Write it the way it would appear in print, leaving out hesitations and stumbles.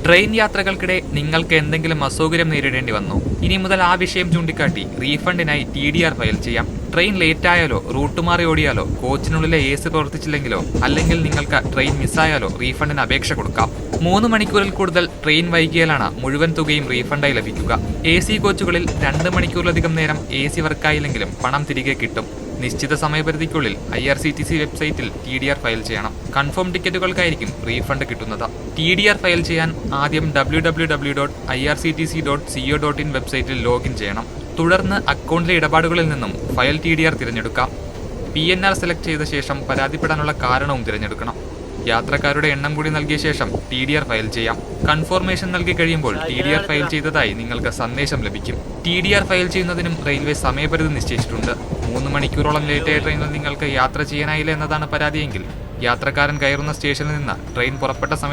Train യാത്രകൾക്കിടെ നിങ്ങൾക്ക് എന്തെങ്കിലും അസൗകര്യം നേരിടേണ്ടി വന്നു? ഇനി മുതൽ ആ വിഷയം ചൂണ്ടിക്കാട്ടി റീഫണ്ടിനായി TDR ഫയൽ ചെയ്യാം. ട്രെയിൻ ലേറ്റ് ആയാലോ, റൂട്ട് മാറി ഓടിയാലോ, കോച്ചിനുള്ളിലെ AC പ്രവർത്തിച്ചില്ലെങ്കിലോ, അല്ലെങ്കിൽ നിങ്ങൾക്ക് ട്രെയിൻ മിസ്സായാലോ റീഫണ്ടിന് അപേക്ഷ കൊടുക്കാം. 3 മണിക്കൂറിൽ കൂടുതൽ ട്രെയിൻ വൈകിയാലാണ് മുഴുവൻ തുകയും റീഫണ്ടായി ലഭിക്കുക. AC കോച്ചുകളിൽ 2 മണിക്കൂറിലധികം നേരം AC വർക്കായില്ലെങ്കിലും പണം തിരികെ കിട്ടും. നിശ്ചിത സമയപരിധിക്കുള്ളിൽ IRCTC വെബ്സൈറ്റിൽ TDR ഫയൽ ചെയ്യണം. കൺഫേം ടിക്കറ്റുകൾക്കായിരിക്കും റീഫണ്ട് കിട്ടുന്നത്. TDR ഫയൽ ചെയ്യാൻ ആദ്യം www.irctc.co.in വെബ്സൈറ്റിൽ ലോഗിൻ ചെയ്യണം. തുടർന്ന് അക്കൗണ്ടിലെ ഇടപാടുകളിൽ നിന്നും ഫയൽ TDR തിരഞ്ഞെടുക്കാം. PNR സെലക്ട് ചെയ്ത ശേഷം പരാതിപ്പെടാനുള്ള കാരണവും തിരഞ്ഞെടുക്കണം. യാത്രക്കാരുടെ എണ്ണം കൂടി നൽകിയ ശേഷം TDR ഫയൽ ചെയ്യാം. കൺഫർമേഷൻ നൽകി കഴിയുമ്പോൾ TDR ഫയൽ ചെയ്തതായി നിങ്ങൾക്ക് സന്ദേശം ലഭിക്കും. TDR ഫയൽ ചെയ്യുന്നതിനും റെയിൽവേ സമയപരിധി നിശ്ചയിച്ചിട്ടുണ്ട്. 3 മണിക്കൂറോളം ലേറ്റായ ട്രെയിനിൽ നിങ്ങൾക്ക് യാത്ര ചെയ്യാനായില്ല എന്നതാണ് പരാതിയെങ്കിൽ യാത്രക്കാരൻ കയറുന്ന സ്റ്റേഷനിൽ നിന്ന് ട്രെയിൻ പുറപ്പെട്ട സമയത്ത്